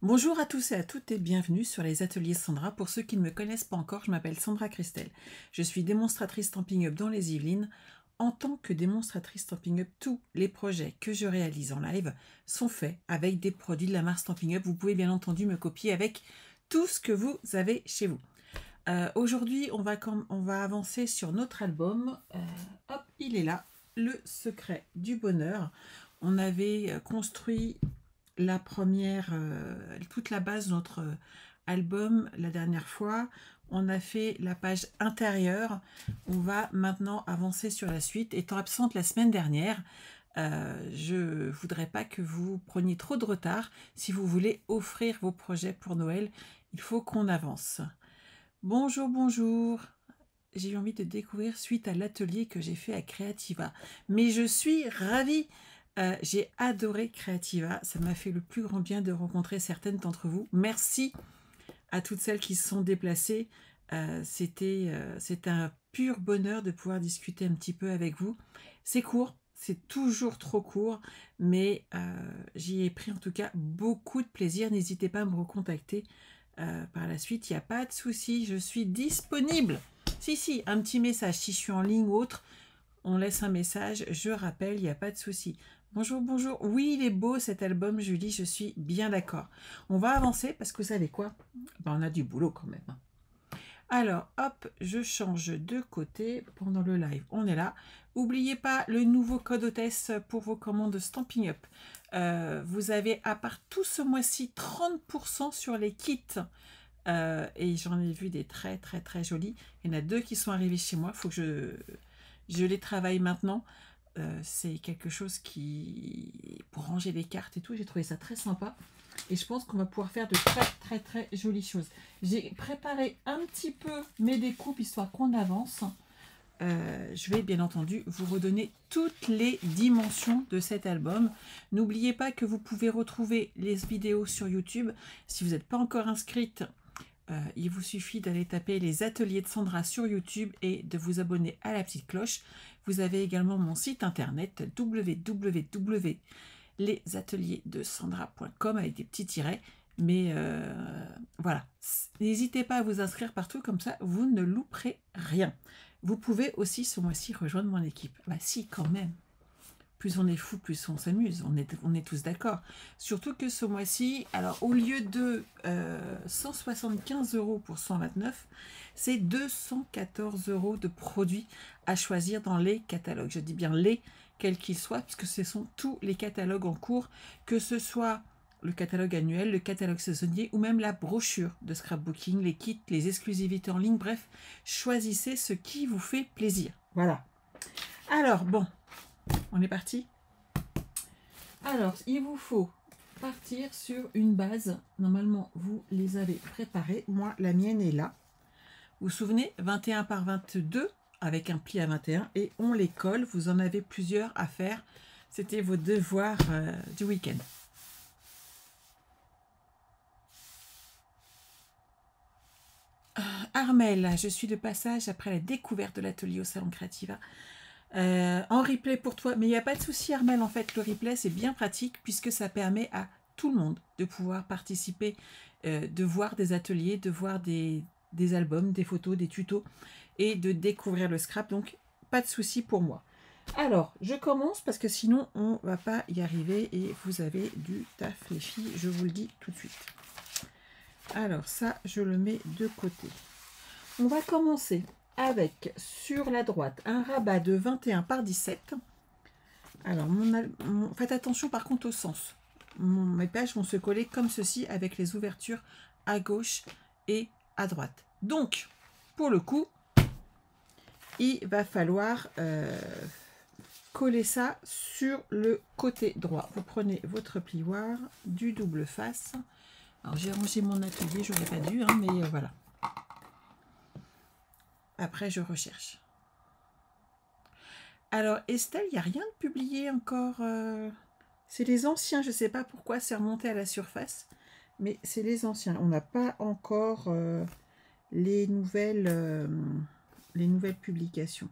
Bonjour à tous et à toutes et bienvenue sur les ateliers Sandra. Pour ceux qui ne me connaissent pas encore, je m'appelle Sandra Christelle. Je suis démonstratrice Stampin' Up dans les Yvelines. En tant que démonstratrice Stampin' Up, tous les projets que je réalise en live sont faits avec des produits de la marque Stampin' Up. Vous pouvez bien entendu me copier avec tout ce que vous avez chez vous. Aujourd'hui, on va avancer sur notre album. Hop, il est là, Le secret du bonheur. On avait construit la première, toute la base de notre album la dernière fois. On a fait la page intérieure. On va maintenant avancer sur la suite. Étant absente la semaine dernière, je ne voudrais pas que vous preniez trop de retard. Si vous voulez offrir vos projets pour Noël, il faut qu'on avance. Bonjour, bonjour. J'ai eu envie de découvrir suite à l'atelier que j'ai fait à Creativa. Mais je suis ravie. J'ai adoré Creativa. Ça m'a fait le plus grand bien de rencontrer certaines d'entre vous. Merci à toutes celles qui se sont déplacées. C'était un pur bonheur de pouvoir discuter un petit peu avec vous. C'est court, c'est toujours trop court, mais j'y ai pris en tout cas beaucoup de plaisir. N'hésitez pas à me recontacter par la suite. Il n'y a pas de souci, je suis disponible. Si, un petit message. Si je suis en ligne ou autre, on laisse un message. Je rappelle, il n'y a pas de souci. Bonjour, bonjour. Oui, il est beau cet album, Julie, je suis bien d'accord. On va avancer parce que vous savez quoi? On a du boulot quand même. Alors, hop, je change de côté pendant le live. On est là. N'oubliez pas le nouveau code hôtesse pour vos commandes Stampin' Up. Vous avez, à part tout ce mois-ci, 30% sur les kits. Et j'en ai vu des très jolis. Il y en a 2 qui sont arrivés chez moi. Il faut que je les travaille maintenant. C'est quelque chose pour ranger les cartes et tout, j'ai trouvé ça très sympa. Et je pense qu'on va pouvoir faire de très jolies choses. J'ai préparé un petit peu mes découpes, histoire qu'on avance. Je vais bien entendu vous redonner toutes les dimensions de cet album. N'oubliez pas que vous pouvez retrouver les vidéos sur YouTube. Si vous n'êtes pas encore inscrite, il vous suffit d'aller taper les ateliers de Sandra sur YouTube et de vous abonner à la petite cloche. Vous avez également mon site internet www.lesatelierdesandra.com avec des petits tirets. Mais voilà, n'hésitez pas à vous inscrire partout, comme ça vous ne louperez rien. Vous pouvez aussi ce mois-ci rejoindre mon équipe. Bah si, quand même. Plus on est fou, plus on s'amuse. On est tous d'accord. Surtout que ce mois-ci, alors au lieu de 175 € pour 129, c'est 214 € de produits à choisir dans les catalogues. Je dis bien les, quels qu'ils soient, puisque ce sont tous les catalogues en cours, que ce soit le catalogue annuel, le catalogue saisonnier ou même la brochure de scrapbooking, les kits, les exclusivités en ligne. Bref, choisissez ce qui vous fait plaisir. Voilà. Alors, bon. On est parti. Alors, il vous faut partir sur une base. Normalement, vous les avez préparées. Moi, la mienne est là. Vous vous souvenez, 21 par 22 avec un pli à 21 et on les colle. Vous en avez plusieurs à faire. C'était vos devoirs du week-end. Armel, je suis de passage après la découverte de l'atelier au Salon Creativa. En replay pour toi, mais il n'y a pas de souci Armel, en fait le replay c'est bien pratique puisque ça permet à tout le monde de pouvoir participer, de voir des ateliers, de voir des albums, des photos, des tutos et de découvrir le scrap, donc pas de souci pour moi. Alors je commence parce que sinon on va pas y arriver et vous avez du taf les filles, je vous le dis tout de suite. Alors ça je le mets de côté. On va commencer avec, sur la droite, un rabat de 21 par 17. Alors, faites attention par contre au sens. Mes pages vont se coller comme ceci avec les ouvertures à gauche et à droite. Donc, pour le coup, il va falloir coller ça sur le côté droit. Vous prenez votre plioir du double face. Alors, j'ai rangé mon atelier, j'aurais pas dû, hein, mais voilà. Après, je recherche. Alors, Estelle, il n'y a rien de publié encore. C'est les anciens, je ne sais pas pourquoi c'est remonté à la surface. Mais c'est les anciens. On n'a pas encore les nouvelles publications.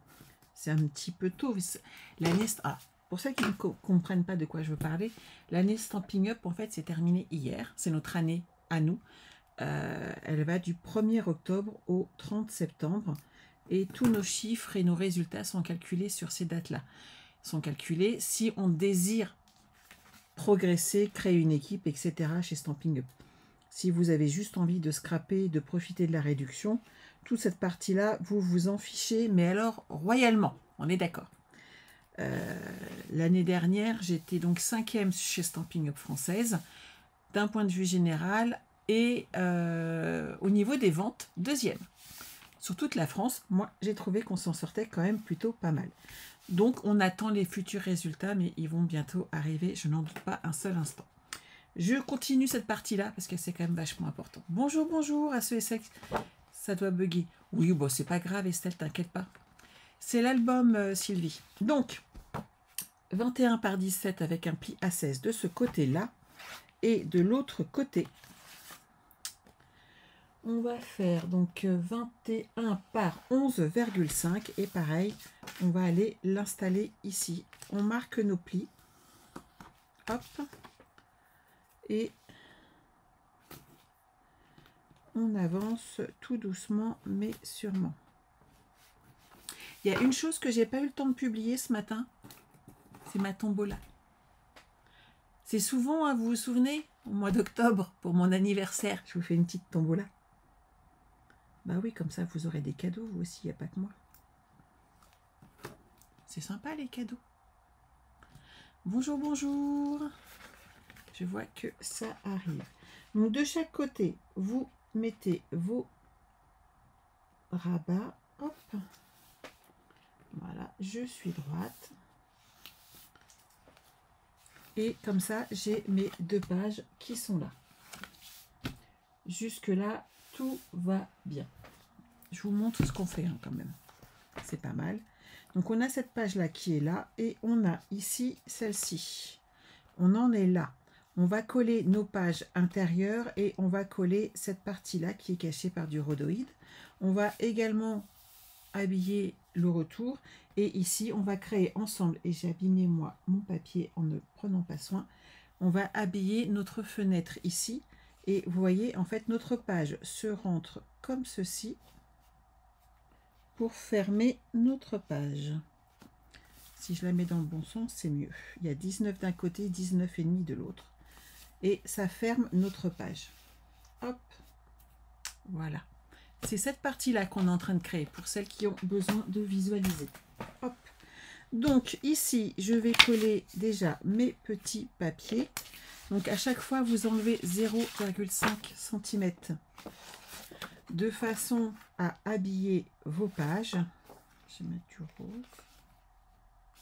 C'est un petit peu tôt. L'année... Ah, pour ceux qui ne comprennent pas de quoi je veux parler, l'année Stampin' Up, en fait, c'est terminé hier. C'est notre année à nous. Elle va du 1er octobre au 30 septembre. Et tous nos chiffres et nos résultats sont calculés sur ces dates-là. Sont calculés si on désire progresser, créer une équipe, etc. chez Stampin' Up. Si vous avez juste envie de scraper, de profiter de la réduction, toute cette partie-là, vous vous en fichez, mais alors royalement, on est d'accord. L'année dernière, j'étais donc 5e chez Stampin' Up française, d'un point de vue général, et au niveau des ventes, 2e. Sur toute la France, moi, j'ai trouvé qu'on s'en sortait quand même plutôt pas mal. Donc, on attend les futurs résultats, mais ils vont bientôt arriver, je n'en doute pas un seul instant. Je continue cette partie-là, parce que c'est quand même vachement important. Bonjour, bonjour à ceux et celles, ça doit bugger. Oui, bon, c'est pas grave, Estelle, t'inquiète pas. C'est l'album Sylvie. Donc, 21 par 17 avec un pli A16 de ce côté-là. Et de l'autre côté, on va faire donc 21 par 11,5. Et pareil, on va aller l'installer ici. On marque nos plis. Hop. Et on avance tout doucement, mais sûrement. Il y a une chose que j'ai pas eu le temps de publier ce matin. C'est ma tombola. C'est souvent, hein, vous vous souvenez, au mois d'octobre, pour mon anniversaire, je vous fais une petite tombola. Bah oui, comme ça, vous aurez des cadeaux, vous aussi, il n'y a pas que moi. C'est sympa, les cadeaux. Bonjour, bonjour. Je vois que ça arrive. Donc, de chaque côté, vous mettez vos rabats. Hop. Voilà, je suis droite. Et comme ça, j'ai mes 2 pages qui sont là. Jusque-là, tout va bien. Je vous montre ce qu'on fait hein, quand même. C'est pas mal. Donc, on a cette page-là qui est là. Et on a ici celle-ci. On en est là. On va coller nos pages intérieures et on va coller cette partie-là qui est cachée par du rhodoïde. On va également habiller le retour. Et ici, on va créer ensemble, et j'ai abîmé moi mon papier en ne prenant pas soin, on va habiller notre fenêtre ici. Et vous voyez, en fait, notre page se rentre comme ceci pour fermer notre page. Si je la mets dans le bon sens, c'est mieux. Il y a 19 d'un côté, 19,5 de l'autre. Et ça ferme notre page. Hop, voilà. C'est cette partie-là qu'on est en train de créer pour celles qui ont besoin de visualiser. Hop. Donc ici, je vais coller déjà mes petits papiers. Donc à chaque fois, vous enlevez 0,5 cm de façon à habiller vos pages. Je vais mettre du rose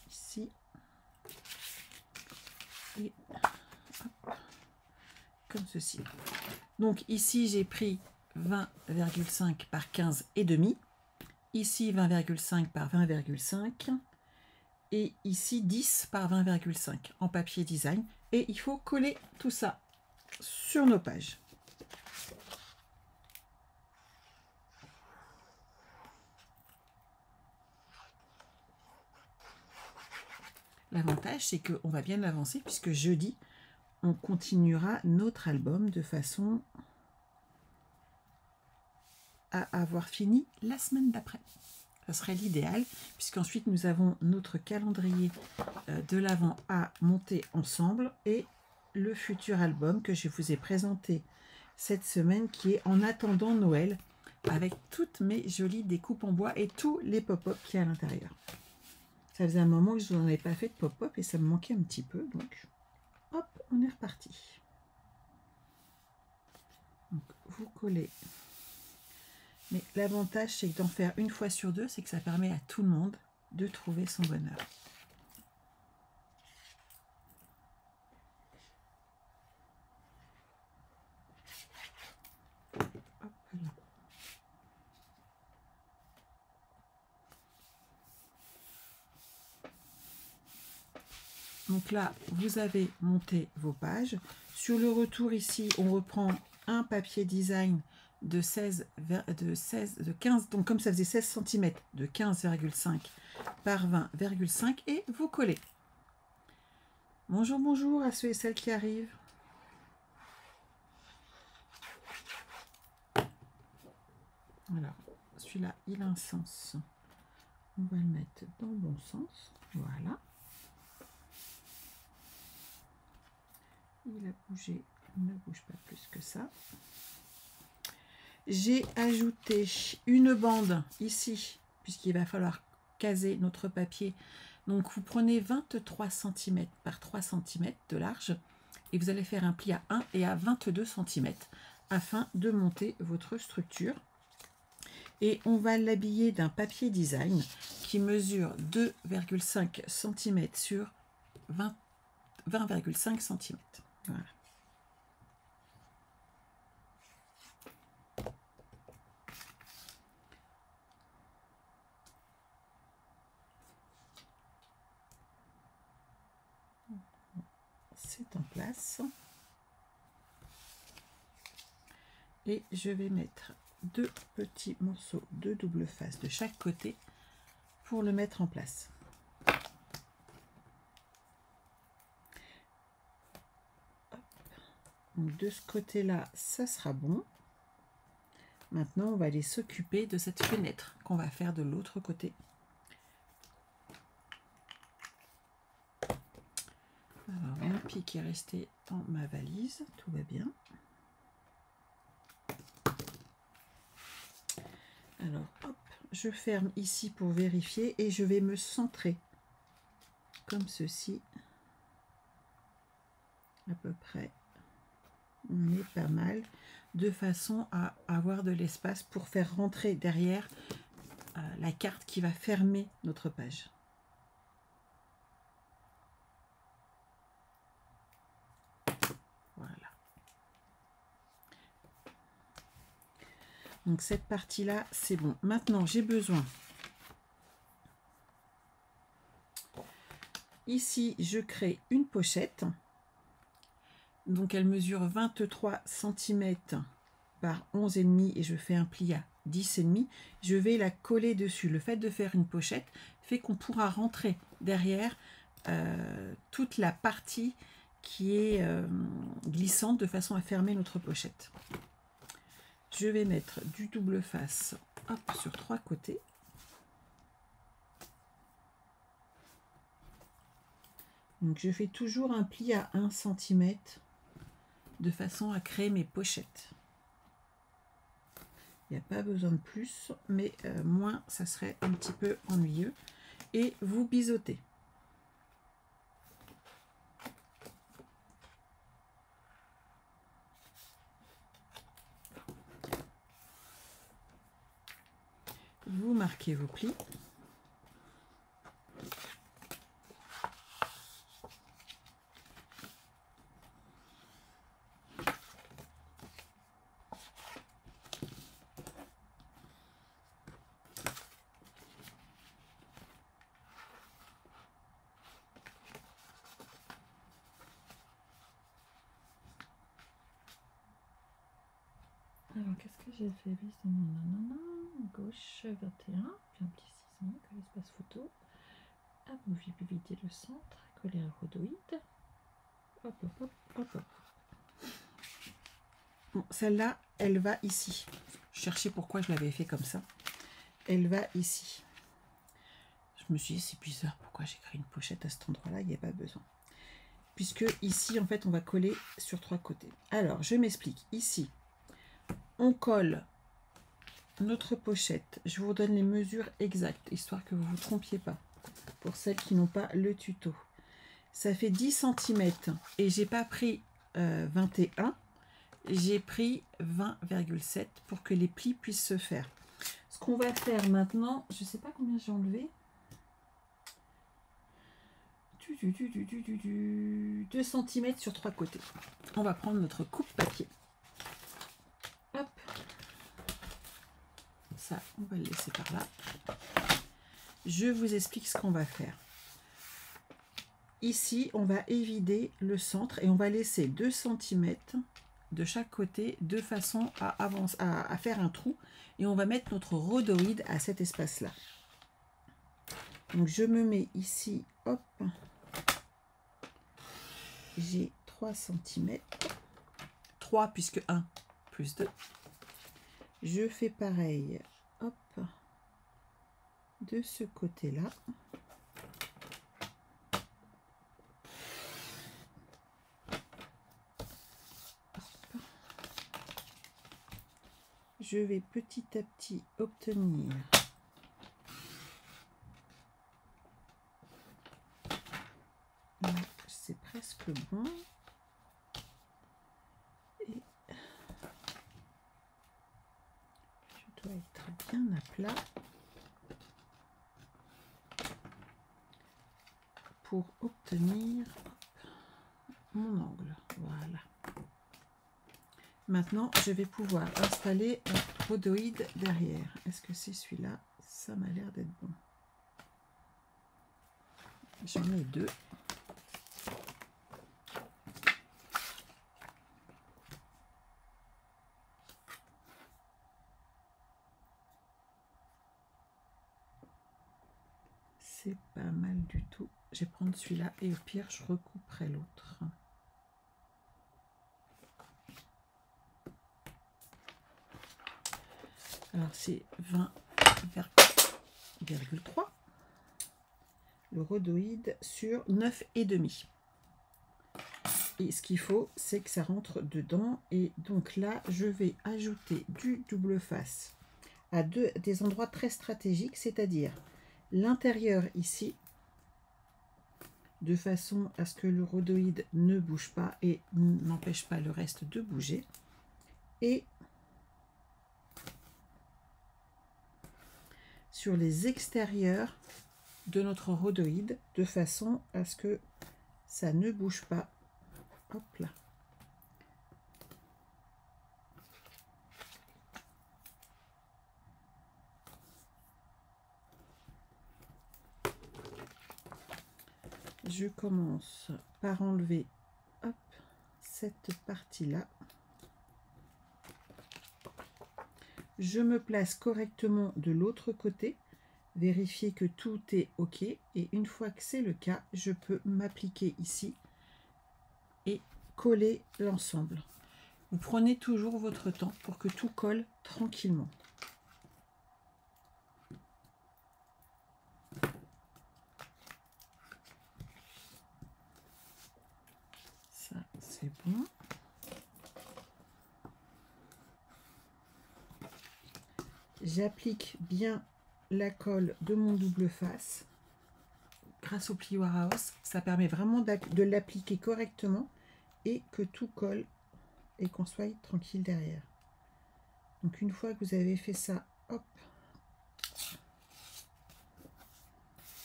ici. Et hop, comme ceci. Donc ici, j'ai pris 20,5 par 15 et demi. Ici, 20,5 par 20,5. Et ici, 10 par 20,5 en papier design. Et il faut coller tout ça sur nos pages. L'avantage, c'est qu'on va bien avancer puisque jeudi, on continuera notre album de façon à avoir fini la semaine d'après. Ça serait l'idéal, puisqu'ensuite nous avons notre calendrier de l'Avent à monter ensemble et le futur album que je vous ai présenté cette semaine qui est En attendant Noël, avec toutes mes jolies découpes en bois et tous les pop-up qu'il y a à l'intérieur. Ça faisait un moment que je n'en avais pas fait de pop-up et ça me manquait un petit peu, donc hop, on est reparti. Donc, vous collez. Mais l'avantage, c'est que d'en faire une fois sur deux, c'est que ça permet à tout le monde de trouver son bonheur. Hop là. Donc là, vous avez monté vos pages. Sur le retour ici, on reprend un papier design de 15, donc comme ça faisait 16 cm, de 15,5 par 20,5 et vous collez. Bonjour, bonjour à ceux et celles qui arrivent. Alors, celui-là, il a un sens. On va le mettre dans le bon sens. Voilà. Il a bougé, il ne bouge pas plus que ça. J'ai ajouté une bande ici, puisqu'il va falloir caser notre papier. Donc, vous prenez 23 cm par 3 cm de large et vous allez faire un pli à 1 et à 22 cm afin de monter votre structure. Et on va l'habiller d'un papier design qui mesure 2,5 cm sur 20,5 cm. Voilà. C'est en place. Et je vais mettre 2 petits morceaux de double face de chaque côté pour le mettre en place. Donc de ce côté-là, ça sera bon. Maintenant, on va aller s'occuper de cette fenêtre qu'on va faire de l'autre côté. Alors, mon pic est resté dans ma valise, tout va bien. Alors, hop, je ferme ici pour vérifier et je vais me centrer comme ceci. À peu près. On est pas mal, de façon à avoir de l'espace pour faire rentrer derrière la carte qui va fermer notre page. Voilà. Donc cette partie-là, c'est bon. Maintenant, j'ai besoin. Ici, je crée une pochette. Donc elle mesure 23 cm par 11,5 et je fais un pli à 10,5. Je vais la coller dessus. Le fait de faire une pochette fait qu'on pourra rentrer derrière toute la partie qui est glissante de façon à fermer notre pochette. Je vais mettre du double face hop, sur 3 côtés. Donc je fais toujours un pli à 1 cm de façon à créer mes pochettes. Il n'y a pas besoin de plus, mais moins ça serait un petit peu ennuyeux. Et vous biseautez. Vous marquez vos plis. Alors, qu'est-ce que j'ai fait? Vis dans mon nanana, gauche 21, puis un petit 6 que l'espace photo. Amovibilité le centre, coller un rhodoïde. Hop, hop, hop, hop, hop. Bon, celle-là, elle va ici. Je cherchais pourquoi je l'avais fait comme ça. Elle va ici. Je me suis dit, c'est bizarre, pourquoi j'ai créé une pochette à cet endroit-là, il n'y a pas besoin. Puisque ici, en fait, on va coller sur 3 côtés. Alors, je m'explique. Ici, on colle notre pochette. Je vous donne les mesures exactes, histoire que vous ne vous trompiez pas. Pour celles qui n'ont pas le tuto. Ça fait 10 cm et j'ai pas pris 21, j'ai pris 20,7 pour que les plis puissent se faire. Ce qu'on va faire maintenant, je sais pas combien j'ai enlevé. 2 cm sur 3 côtés. On va prendre notre coupe-papier. Hop. Ça, on va le laisser par là. Je vous explique ce qu'on va faire. Ici, on va évider le centre et on va laisser 2 cm de chaque côté de façon à faire un trou. Et on va mettre notre rhodoïde à cet espace-là. Donc, je me mets ici, hop. j'ai 3 cm. 3 puisque 1 plus 2. Je fais pareil, hop, de ce côté-là. Je vais petit à petit obtenir là, c'est presque bon. Et je dois être bien à plat pour obtenir mon angle. Voilà. Maintenant, je vais pouvoir installer un rhodoïde derrière. Est-ce que c'est celui-là? Ça m'a l'air d'être bon. J'en mets 2. C'est pas mal du tout. Je vais prendre celui-là et au pire, je recouperai l'autre. Alors, c'est 20,3. Le rhodoïde sur 9,5. Et ce qu'il faut, c'est que ça rentre dedans. Et donc là, je vais ajouter du double face à des endroits très stratégiques, c'est-à-dire l'intérieur ici, de façon à ce que le rhodoïde ne bouge pas et n'empêche pas le reste de bouger. Et sur les extérieurs de notre rhodoïde, de façon à ce que ça ne bouge pas. Hop là. Je commence par enlever, hop, cette partie-là. Je me place correctement de l'autre côté, vérifier que tout est OK. Et une fois que c'est le cas, je peux m'appliquer ici et coller l'ensemble. Vous prenez toujours votre temps pour que tout colle tranquillement. Ça, c'est bon. J'applique bien la colle de mon double face. Grâce au plioir à os, ça permet vraiment de l'appliquer correctement et que tout colle et qu'on soit tranquille derrière. Donc une fois que vous avez fait ça, hop,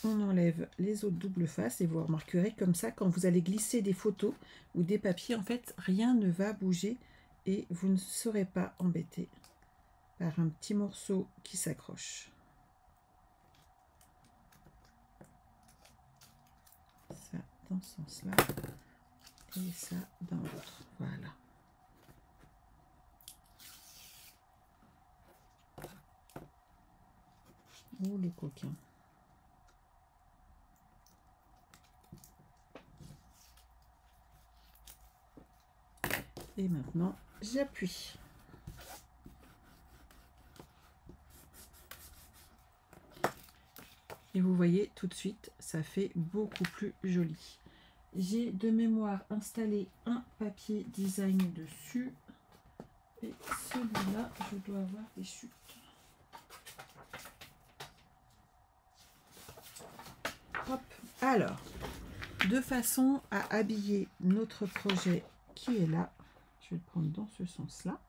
on enlève les autres doubles faces et vous remarquerez comme ça, quand vous allez glisser des photos ou des papiers, en fait, rien ne va bouger et vous ne serez pas embêté par un petit morceau qui s'accroche. Ça dans ce sens-là et ça dans l'autre. Voilà. Oh le coquin. Et maintenant, j'appuie. Et vous voyez, tout de suite, ça fait beaucoup plus joli. J'ai de mémoire installé un papier design dessus. Et celui-là, je dois avoir des chutes. Hop. Alors, de façon à habiller notre projet qui est là, je vais le prendre dans ce sens-là.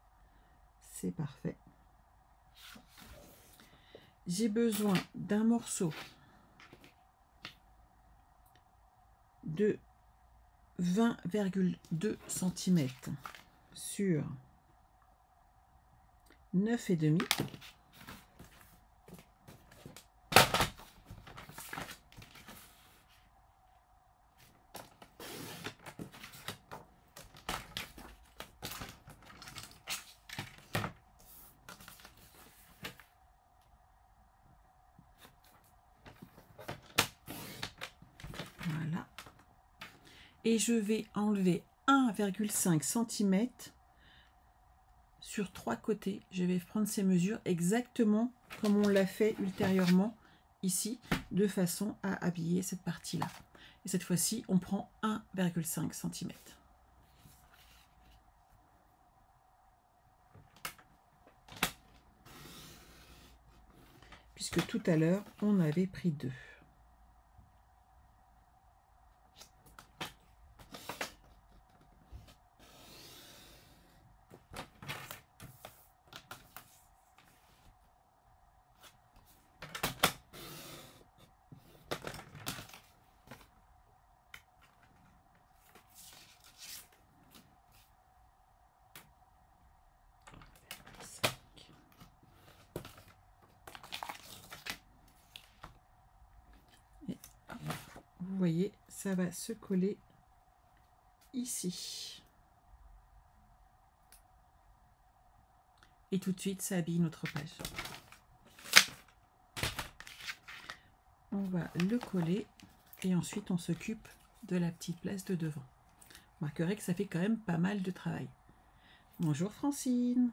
C'est parfait. J'ai besoin d'un morceau de 20,2 cm sur 9,5. Voilà. et je vais enlever 1,5 cm sur 3 côtés. Je vais prendre ces mesures exactement comme on l'a fait ultérieurement ici, de façon à habiller cette partie-là. Et cette fois-ci, on prend 1,5 cm. Puisque tout à l'heure, on avait pris 2. Vous voyez, ça va se coller ici. Et tout de suite, ça habille notre page. On va le coller et ensuite on s'occupe de la petite place de devant. Vous remarquerez que ça fait quand même pas mal de travail. Bonjour Francine.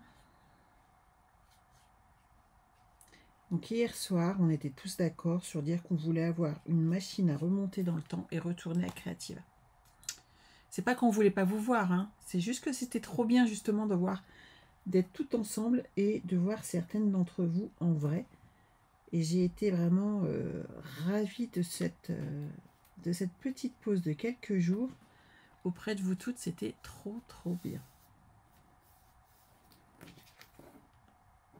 Donc hier soir, on était tous d'accord sur dire qu'on voulait avoir une machine à remonter dans le temps et retourner à Créative. C'est pas qu'on voulait pas vous voir, hein. C'est juste que c'était trop bien justement de voir, d'être tout ensemble et de voir certaines d'entre vous en vrai. Et j'ai été vraiment ravie de cette petite pause de quelques jours auprès de vous toutes. C'était trop bien.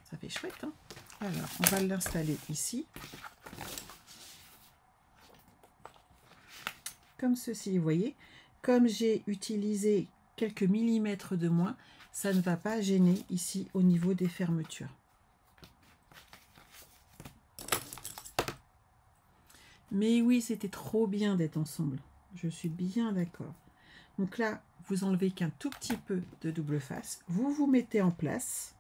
Ça fait chouette, hein. Alors, on va l'installer ici. Comme ceci, vous voyez. Comme j'ai utilisé quelques millimètres de moins, ça ne va pas gêner ici au niveau des fermetures. Mais oui, c'était trop bien d'être ensemble. Je suis bien d'accord. Donc là, vous enlevez qu'un tout petit peu de double face. Vous vous mettez en place.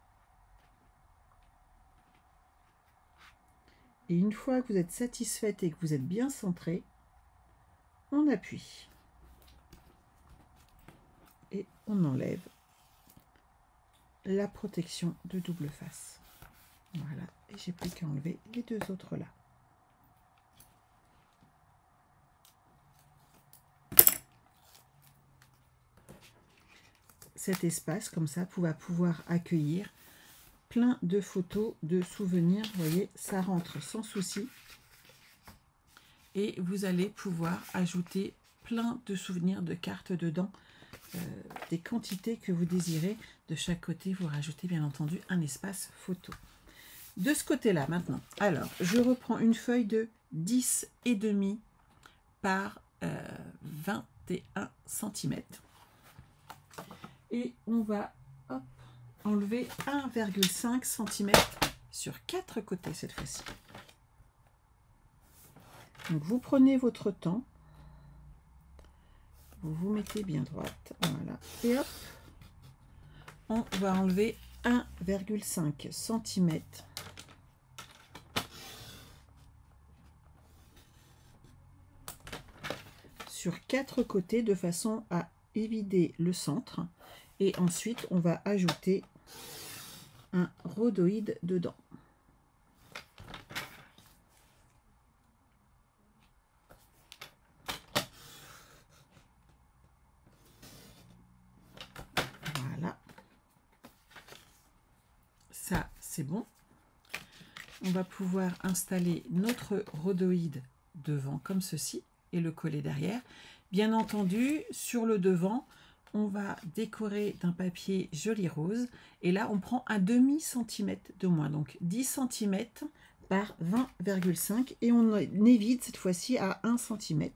Et une fois que vous êtes satisfaite et que vous êtes bien centré, on appuie. Et on enlève la protection de double face. Voilà. Et j'ai plus qu'à enlever les deux autres là. Cet espace, comme ça, va pouvoir accueillir plein de photos, de souvenirs. Vous voyez, ça rentre sans souci. Et vous allez pouvoir ajouter plein de souvenirs, de cartes dedans, des quantités que vous désirez. De chaque côté, vous rajoutez bien entendu un espace photo. De ce côté-là, maintenant, alors, je reprends une feuille de 10,5 par 21 cm. Et on va enlever 1,5 cm sur 4 côtés cette fois-ci. Donc vous prenez votre temps, vous vous mettez bien droite, voilà, et hop, on va enlever 1,5 cm sur 4 côtés de façon à évider le centre. Et ensuite, on va ajouter un rhodoïde dedans. Voilà. Ça, c'est bon. On va pouvoir installer notre rhodoïde devant comme ceci et le coller derrière. Bien entendu, sur le devant, on va décorer d'un papier joli rose. Et là, on prend un demi-centimètre de moins. Donc 10 cm par 20,5. Et on évite cette fois-ci à 1 cm.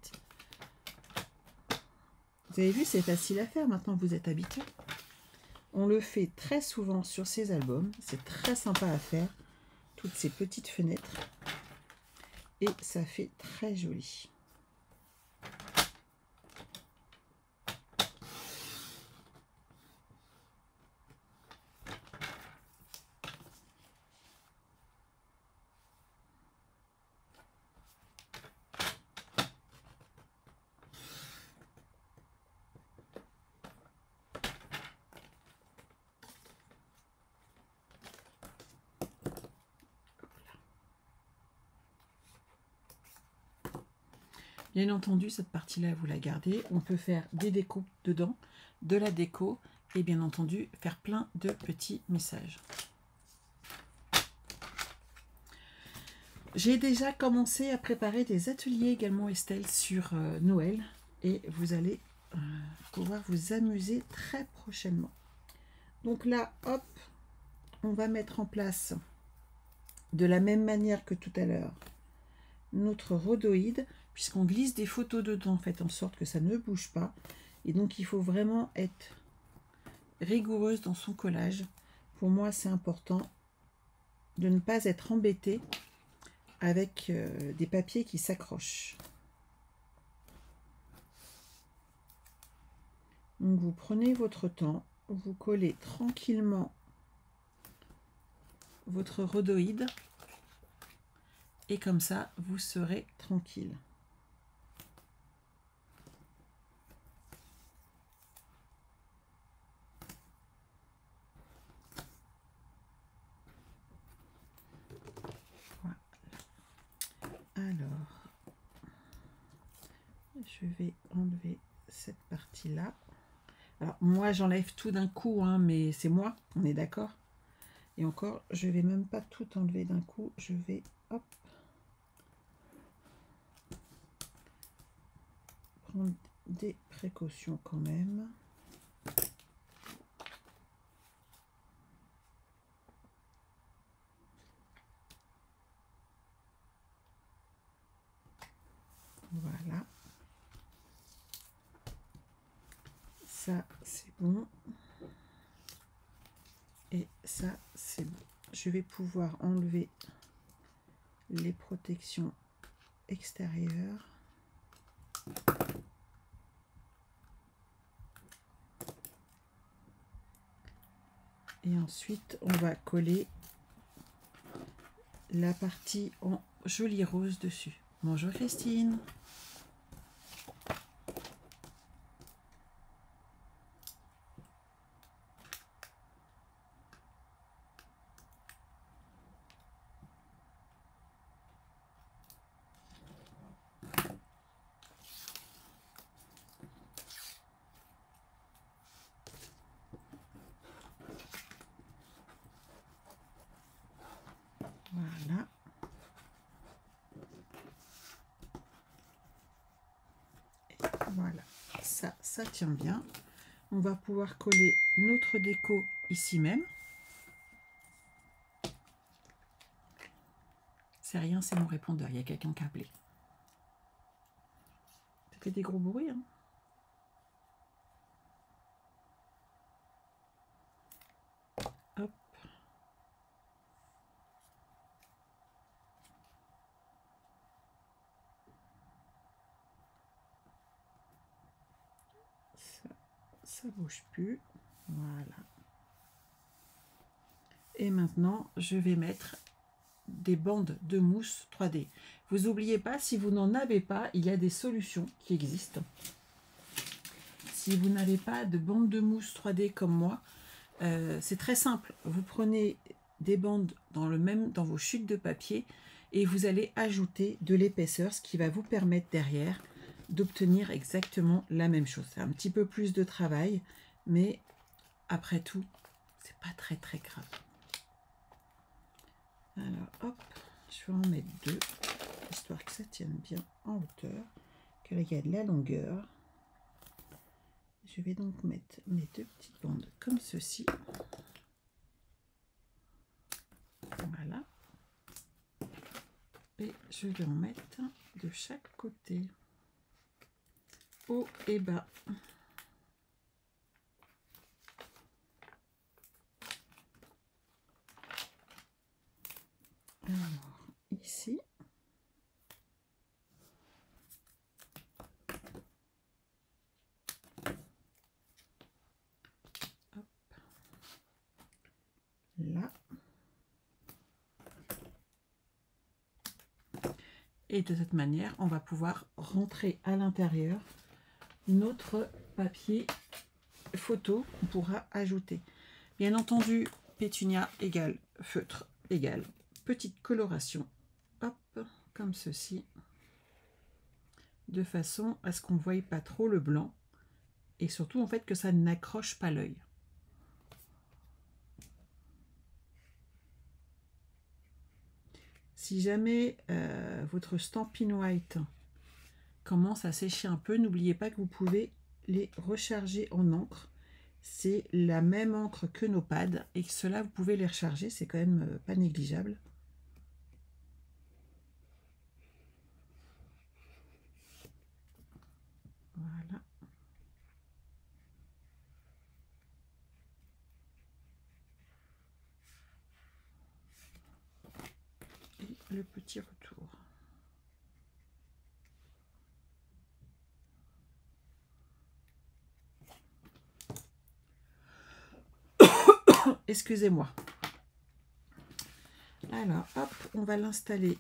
Vous avez vu, c'est facile à faire. Maintenant, vous êtes habitué. On le fait très souvent sur ces albums. C'est très sympa à faire. Toutes ces petites fenêtres. Et ça fait très joli. Bien entendu, cette partie-là, vous la gardez. On peut faire des décos dedans, de la déco et bien entendu faire plein de petits messages. J'ai déjà commencé à préparer des ateliers également, Estelle, sur Noël et vous allez pouvoir vous amuser très prochainement. Donc là, hop, on va mettre en place de la même manière que tout à l'heure notre rhodoïde, puisqu'on glisse des photos dedans, faites en sorte que ça ne bouge pas. Et donc il faut vraiment être rigoureuse dans son collage. Pour moi, c'est important de ne pas être embêté avec des papiers qui s'accrochent. Donc vous prenez votre temps, vous collez tranquillement votre rhodoïde et comme ça vous serez tranquille. Voilà. Alors je vais enlever cette partie là. Alors moi j'enlève tout d'un coup, hein, mais c'est moi, on est d'accord. Et encore, je vais même pas tout enlever d'un coup, je vais hop prendre des précautions quand même. Voilà. Ça c'est bon. Et ça c'est bon. Je vais pouvoir enlever les protections extérieures. Et ensuite, on va coller la partie en joli rose dessus. Bonjour Christine. Voilà. Et voilà, ça tient bien. On va pouvoir coller notre déco ici même. C'est rien, c'est mon répondeur. Il y a quelqu'un qui a appelé. Ça fait des gros bruits, hein. Hop. Ça bouge plus. Voilà. Et maintenant, je vais mettre des bandes de mousse 3D. Vous n'oubliez pas, si vous n'en avez pas, il y a des solutions qui existent. Si vous n'avez pas de bandes de mousse 3D comme moi, c'est très simple. Vous prenez des bandes dans vos chutes de papier et vous allez ajouter de l'épaisseur, ce qui va vous permettre derrière d'obtenir exactement la même chose. C'est un petit peu plus de travail, mais après tout, c'est pas très grave. Alors hop, je vais en mettre deux, histoire que ça tienne bien en hauteur, que là il y a de la longueur. Je vais donc mettre mes deux petites bandes comme ceci. Voilà. Et je vais en mettre de chaque côté, haut et bas. Alors, ici. Hop. Là. Et de cette manière, on va pouvoir rentrer à l'intérieur notre papier photo qu'on pourra ajouter. Bien entendu, pétunia égale feutre égale petite coloration. Hop, comme ceci. de façon à ce qu'on ne voie pas trop le blanc et surtout en fait que ça n'accroche pas l'œil. Si jamais votre Stampin' White commence à sécher un peu, n'oubliez pas que vous pouvez les recharger en encre. C'est la même encre que nos pads et que cela vous pouvez les recharger, c'est quand même pas négligeable. Voilà. Et le petit retour. Excusez-moi. Alors, hop, on va l'installer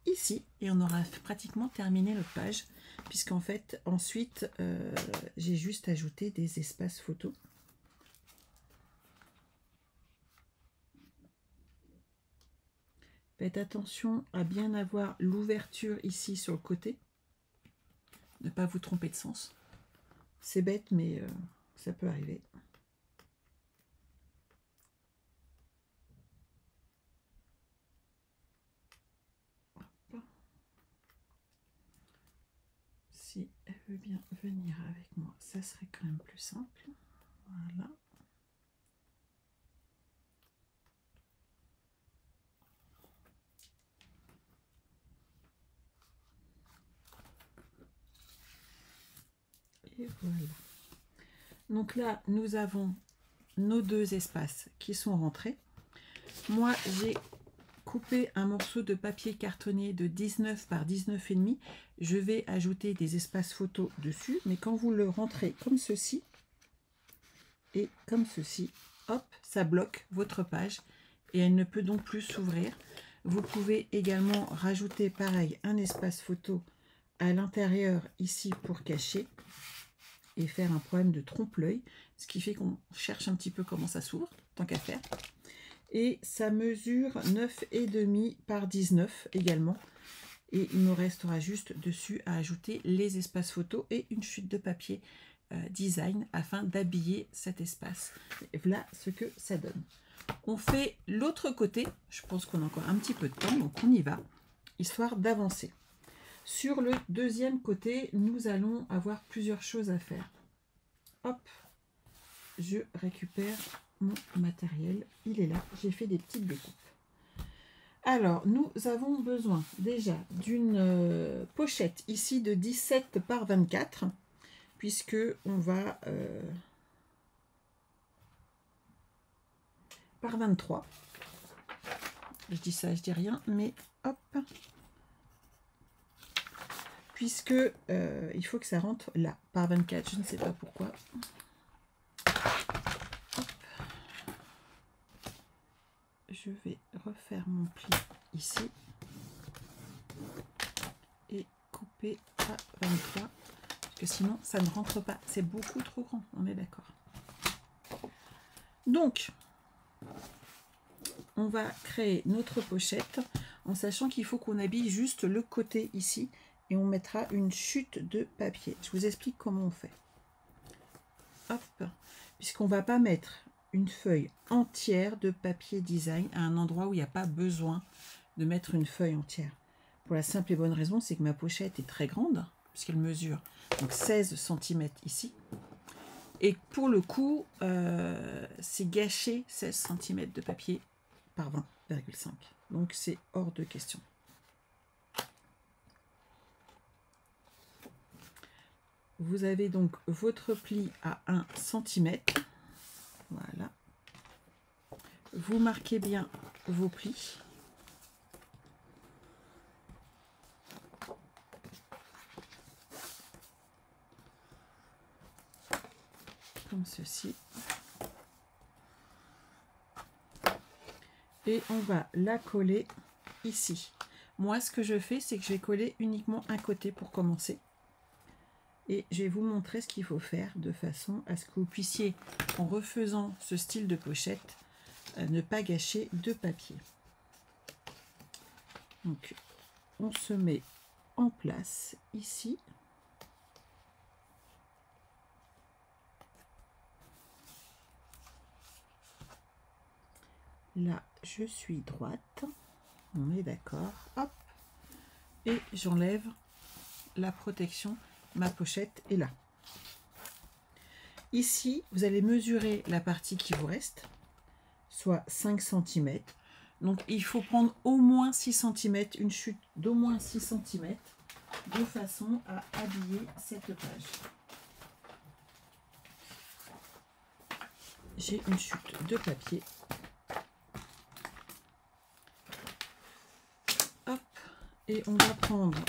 ici et on aura pratiquement terminé notre page puisqu'en fait, ensuite, j'ai juste ajouté des espaces photos. Faites attention à bien avoir l'ouverture ici sur le côté. Ne pas vous tromper de sens. C'est bête, mais ça peut arriver. Si elle veut bien venir avec moi, ça serait quand même plus simple. Voilà. Et voilà. Donc là, nous avons nos deux espaces qui sont rentrés. Moi, j'ai coupé un morceau de papier cartonné de 19 par 19,5. Je vais ajouter des espaces photos dessus, mais quand vous le rentrez comme ceci et comme ceci, hop, ça bloque votre page et elle ne peut donc plus s'ouvrir. Vous pouvez également rajouter pareil un espace photo à l'intérieur ici pour cacher et faire un problème de trompe-l'œil, ce qui fait qu'on cherche un petit peu comment ça s'ouvre, tant qu'à faire. Et ça mesure 9,5 par 19 également. Et il nous restera juste dessus à ajouter les espaces photos et une chute de papier design afin d'habiller cet espace. Et voilà ce que ça donne. On fait l'autre côté. Je pense qu'on a encore un petit peu de temps, donc on y va, histoire d'avancer. Sur le deuxième côté, nous allons avoir plusieurs choses à faire. Hop, je récupère mon matériel. Il est là, j'ai fait des petites découpes. Alors, nous avons besoin déjà d'une pochette ici de 17 par 24, puisque on va par 23. Je dis ça, je dis rien, mais hop, puisque il faut que ça rentre là, par 24, je ne sais pas pourquoi. Hop. Je vais refaire mon pli ici et couper à 23, parce que sinon ça ne rentre pas, c'est beaucoup trop grand, on est d'accord. Donc, on va créer notre pochette en sachant qu'il faut qu'on habille juste le côté ici et on mettra une chute de papier. Je vous explique comment on fait. Hop, puisqu'on ne va pas mettre une feuille entière de papier design à un endroit où il n'y a pas besoin de mettre une feuille entière. Pour la simple et bonne raison, c'est que ma pochette est très grande, puisqu'elle mesure donc 16 cm ici. Et pour le coup, c'est gâcher 16 cm de papier par 20,5. Donc c'est hors de question. Vous avez donc votre pli à 1 cm. Voilà. Vous marquez bien vos plis. Comme ceci. Et on va la coller ici. Moi, ce que je fais, c'est que je vais coller uniquement un côté pour commencer. Et je vais vous montrer ce qu'il faut faire de façon à ce que vous puissiez, en refaisant ce style de pochette, ne pas gâcher de papier. Donc, on se met en place ici. Là, je suis droite. On est d'accord. Hop. Et j'enlève la protection. Ma pochette est là. Ici, vous allez mesurer la partie qui vous reste, soit 5 cm. Donc, il faut prendre au moins 6 cm, une chute d'au moins 6 cm, de façon à habiller cette page. J'ai une chute de papier. Hop, et on va prendre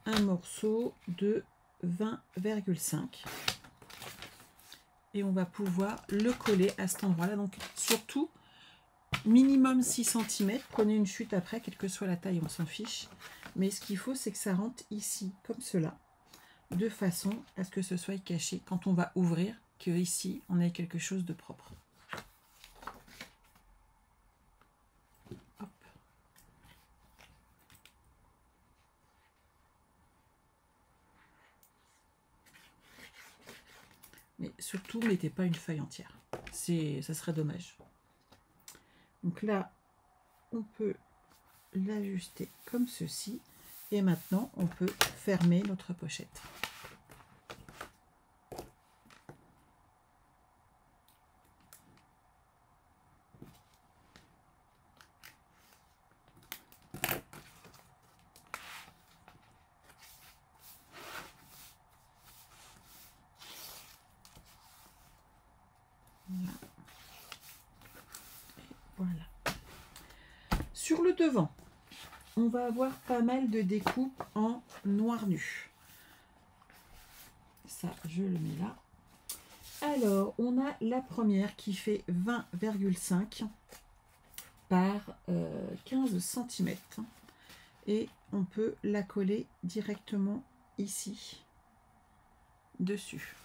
un morceau de 20,5 et on va pouvoir le coller à cet endroit là. Donc surtout minimum 6 cm, prenez une chute après, quelle que soit la taille, on s'en fiche, mais ce qu'il faut c'est que ça rentre ici comme cela, de façon à ce que ce soit caché quand on va ouvrir, que ici on ait quelque chose de propre. Hop. Mais surtout, mettez pas une feuille entière. Ça serait dommage. Donc là, on peut l'ajuster comme ceci. Et maintenant, on peut fermer notre pochette. Voilà. Sur le devant, on va avoir pas mal de découpes en noir nu. Ça, je le mets là. Alors, on a la première qui fait 20,5 par 15 cm. Et on peut la coller directement ici, dessus.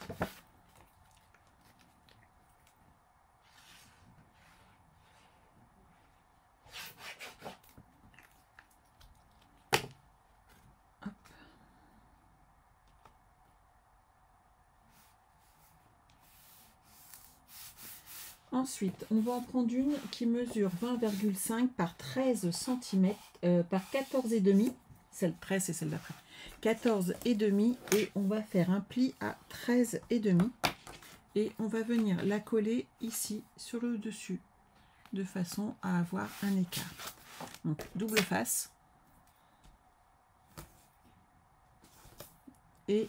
Ensuite, on va en prendre une qui mesure 20,5 par 13 cm par 14,5. Celle 13 c'est celle d'après. 14,5 et on va faire un pli à 13,5 et on va venir la coller ici sur le dessus de façon à avoir un écart. Donc double face et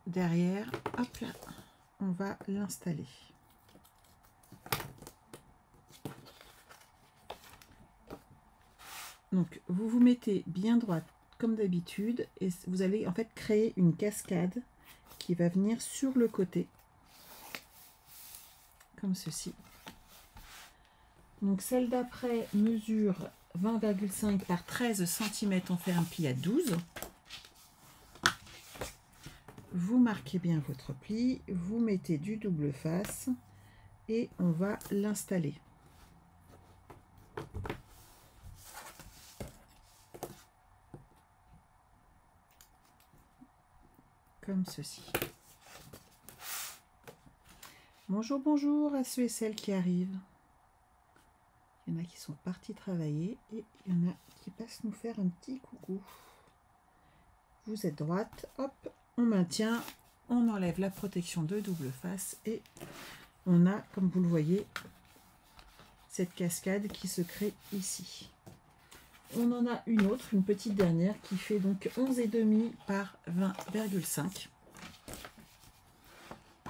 derrière, hop là, on va l'installer. Donc, vous vous mettez bien droite comme d'habitude et vous allez en fait créer une cascade qui va venir sur le côté, comme ceci. Donc, celle d'après mesure 20,5 par 13 cm, on fait un pli à 12. Vous marquez bien votre pli, vous mettez du double face et on va l'installer. Comme ceci. Bonjour, bonjour à ceux et celles qui arrivent. Il y en a qui sont partis travailler et il y en a qui passent nous faire un petit coucou. Vous êtes droite, hop, on maintient, on enlève la protection de double face et on a, comme vous le voyez, cette cascade qui se crée ici. On en a une autre, une petite dernière qui fait donc 11,5 par 20,5.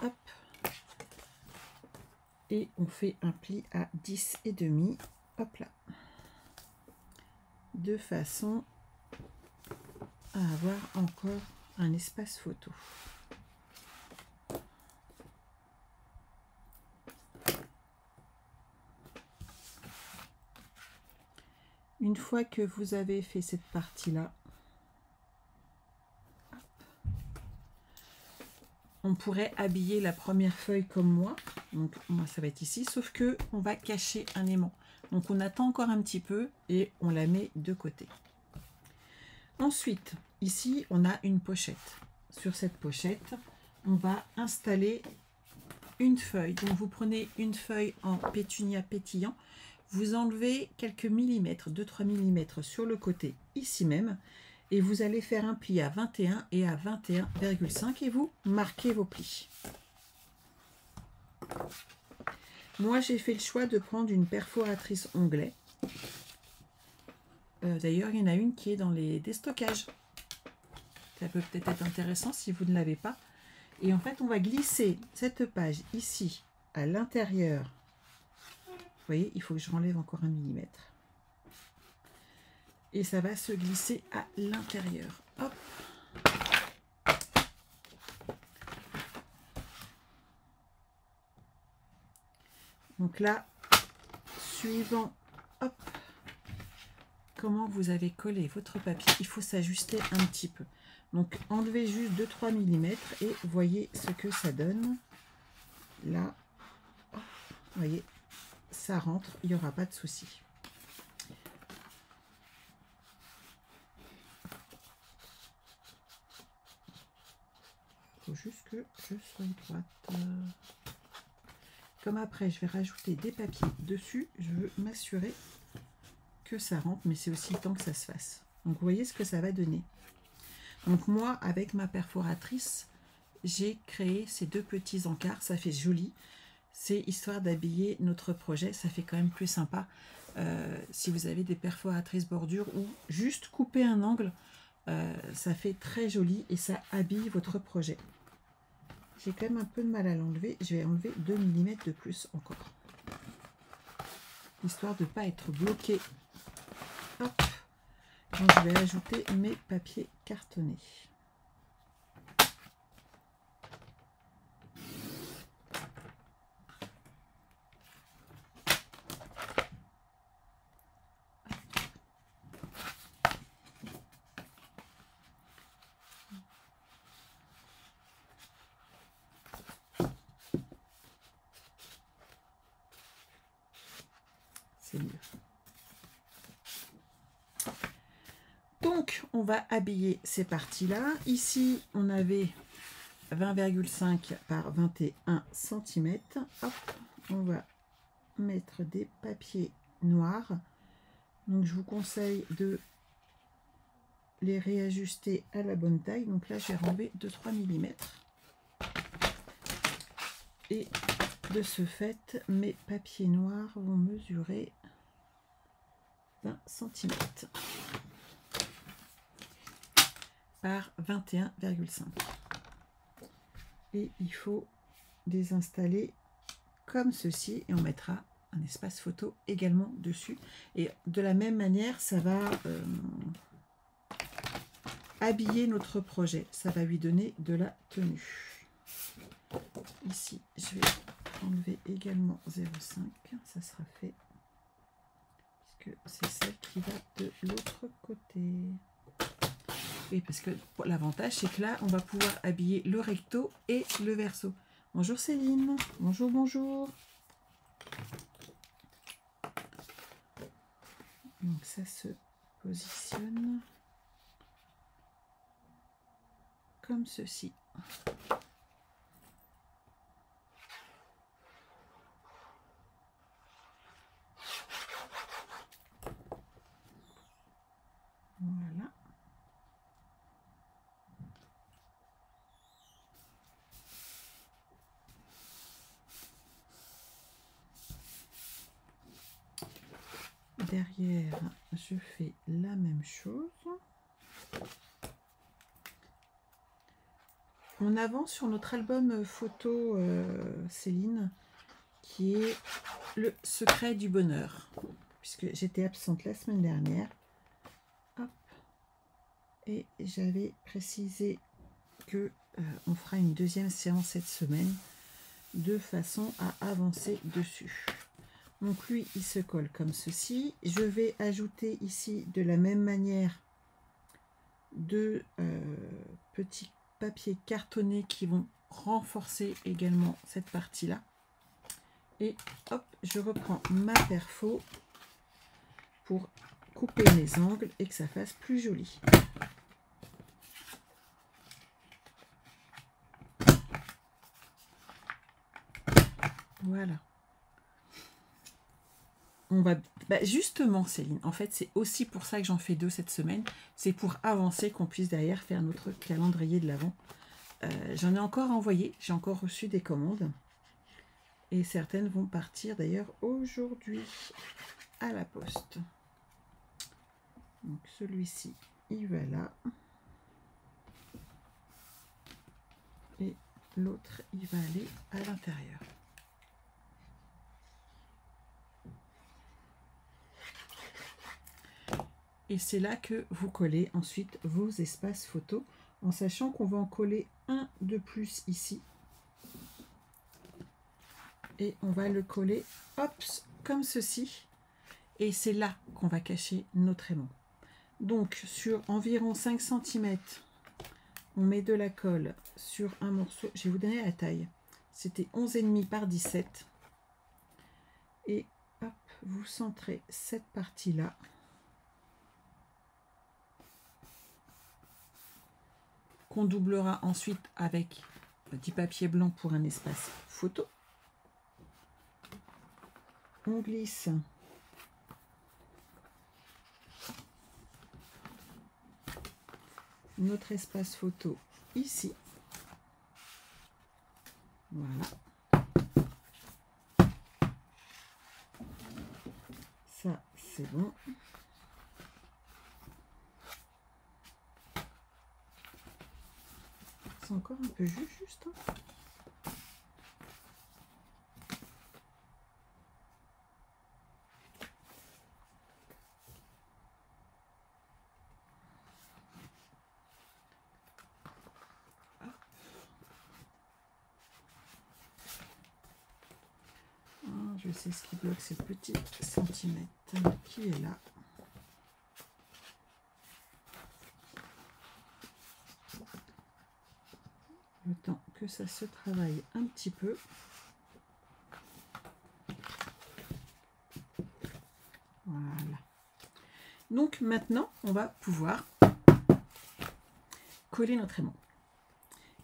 Hop. Et on fait un pli à 10,5. Hop là. De façon à avoir encore un espace photo. Une fois que vous avez fait cette partie-là, on pourrait habiller la première feuille comme moi. Donc moi ça va être ici, sauf que on va cacher un aimant. Donc on attend encore un petit peu et on la met de côté. Ensuite, ici, on a une pochette. Sur cette pochette, on va installer une feuille. Donc, vous prenez une feuille en pétunia pétillant. Vous enlevez quelques millimètres, 2-3 millimètres sur le côté, ici même. Et vous allez faire un pli à 21 et à 21,5 et vous marquez vos plis. Moi, j'ai fait le choix de prendre une perforatrice onglet. D'ailleurs, il y en a une qui est dans les déstockages. Ça peut peut-être être intéressant si vous ne l'avez pas. Et en fait, on va glisser cette page ici, à l'intérieur. Vous voyez, il faut que je renlève encore 1 millimètre. Et ça va se glisser à l'intérieur. Hop. Donc là, suivant, hop, comment vous avez collé votre papier, il faut s'ajuster un petit peu. Donc, enlevez juste 2-3 mm et voyez ce que ça donne. Là, hop, vous voyez, ça rentre, il n'y aura pas de souci. Il faut juste que je sois droite. Comme après, je vais rajouter des papiers dessus, je veux m'assurer que ça rentre, mais c'est aussi le temps que ça se fasse. Donc, vous voyez ce que ça va donner. Donc, moi, avec ma perforatrice, j'ai créé ces deux petits encarts. Ça fait joli. C'est histoire d'habiller notre projet. Ça fait quand même plus sympa si vous avez des perforatrices bordure ou juste couper un angle. Ça fait très joli et ça habille votre projet. J'ai quand même un peu de mal à l'enlever. Je vais enlever 2 mm de plus encore. Histoire de ne pas être bloqué. Hop. Donc, je vais ajouter mes papiers cartonnés. C'est mieux. Donc, on va habiller ces parties-là. Ici, on avait 20,5 par 21 cm. Hop, on va mettre des papiers noirs. Donc, je vous conseille de les réajuster à la bonne taille. Donc là, j'ai renlevé 2-3 mm. Et de ce fait, mes papiers noirs vont mesurer 20 cm par 21,5. Et il faut les installer comme ceci et on mettra un espace photo également dessus. Et de la même manière, ça va habiller notre projet. Ça va lui donner de la tenue. Ici, je vais enlever également 0,5. Ça sera fait. Puisque c'est celle qui va de l'autre côté. Oui, parce que l'avantage, c'est que là, on va pouvoir habiller le recto et le verso. Bonjour Céline. Bonjour, bonjour. Donc ça se positionne comme ceci. Voilà. Derrière, je fais la même chose. On avance sur notre album photo Céline, qui est le secret du bonheur, puisque j'étais absente la semaine dernière. Hop. Et j'avais précisé que on fera une deuxième séance cette semaine, de façon à avancer dessus. Donc lui, il se colle comme ceci. Je vais ajouter ici de la même manière deux petits papiers cartonnés qui vont renforcer également cette partie-là. Et hop, je reprends ma perfo pour couper mes angles et que ça fasse plus joli. Voilà. On va justement, Céline, en fait, c'est aussi pour ça que j'en fais 2 cette semaine. C'est pour avancer, qu'on puisse derrière faire notre calendrier de l'Avent. J'en ai encore envoyé, j'ai encore reçu des commandes. Et certaines vont partir d'ailleurs aujourd'hui à la poste. Donc celui-ci, il va là. Et l'autre, il va aller à l'intérieur. Et c'est là que vous collez ensuite vos espaces photos, en sachant qu'on va en coller un de plus ici. Et on va le coller, hop, comme ceci. Et c'est là qu'on va cacher notre aimant. Donc sur environ 5 cm, on met de la colle sur un morceau. Je vais vous donner la taille. C'était 11,5 par 17. Et hop, vous centrez cette partie-là. Qu'on doublera ensuite avec du papier blanc pour un espace photo. On glisse notre espace photo ici. Voilà. Ça, c'est bon. C'est encore un peu juste. Hein. Je sais ce qui bloque ces petits centimètres qui est là. Le temps que ça se travaille un petit peu. Voilà. Donc maintenant, on va pouvoir coller notre aimant.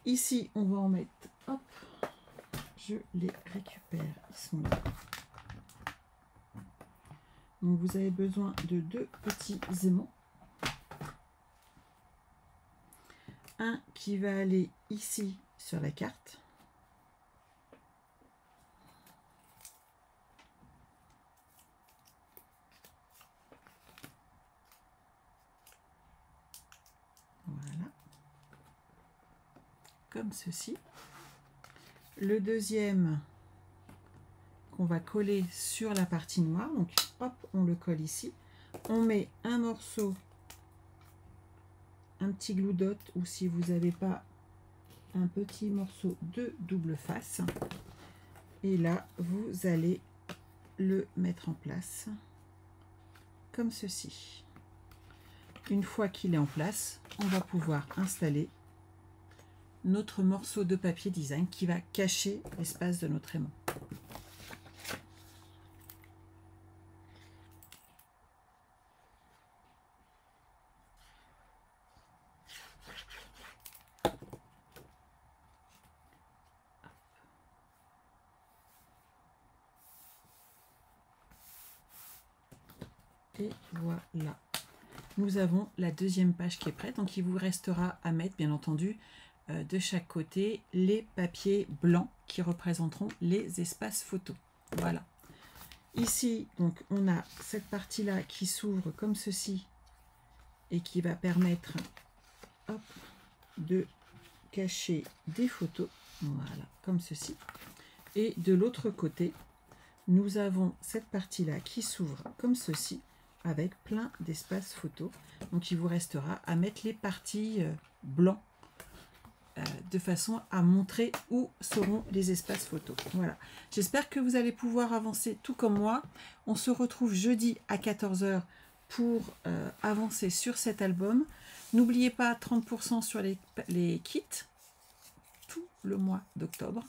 Ici, on va en mettre, hop, je les récupère, ils sont là. Donc vous avez besoin de 2 petits aimants. Un qui va aller ici sur la carte. Voilà. Comme ceci. Le deuxième qu'on va coller sur la partie noire. Donc hop, on le colle ici. On met un morceau, un petit glue dot, ou si vous n'avez pas, un petit morceau de double face. Et là, vous allez le mettre en place comme ceci. Une fois qu'il est en place, on va pouvoir installer notre morceau de papier design qui va cacher l'espace de notre aimant. Et voilà, nous avons la deuxième page qui est prête. Donc il vous restera à mettre, bien entendu, de chaque côté les papiers blancs qui représenteront les espaces photos. Voilà. Ici, donc on a cette partie là qui s'ouvre comme ceci et qui va permettre, hop, de cacher des photos. Voilà, comme ceci. Et de l'autre côté, nous avons cette partie là qui s'ouvre comme ceci, avec plein d'espaces photos. Donc il vous restera à mettre les parties blancs de façon à montrer où seront les espaces photos. Voilà. J'espère que vous allez pouvoir avancer tout comme moi. On se retrouve jeudi à 14 h pour avancer sur cet album. N'oubliez pas 30% sur les kits tout le mois d'octobre.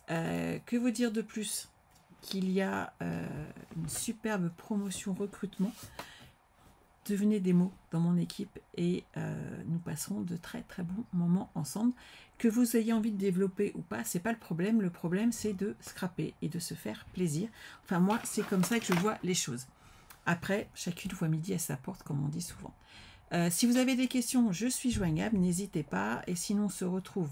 Que vous dire de plus? Qu'il y a une superbe promotion recrutement devenez des mots dans mon équipe et nous passerons de très très bons moments ensemble. Que vous ayez envie de développer ou pas, c'est pas le problème c'est de scraper et de se faire plaisir. Enfin moi, c'est comme ça que je vois les choses. Après, chacune voit midi à sa porte, comme on dit souvent. Si vous avez des questions, je suis joignable, n'hésitez pas. Et sinon, on se retrouve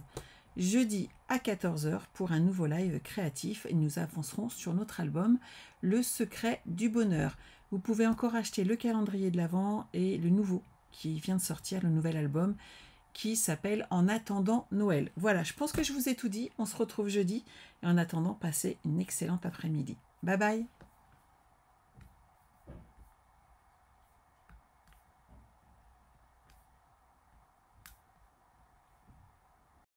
jeudi à 14 h pour un nouveau live créatif. Et nous avancerons sur notre album « Le secret du bonheur ». Vous pouvez encore acheter le calendrier de l'Avent et le nouveau qui vient de sortir, le nouvel album qui s'appelle « En attendant Noël ». Voilà, je pense que je vous ai tout dit. On se retrouve jeudi. Et en attendant, passez une excellente après-midi. Bye bye.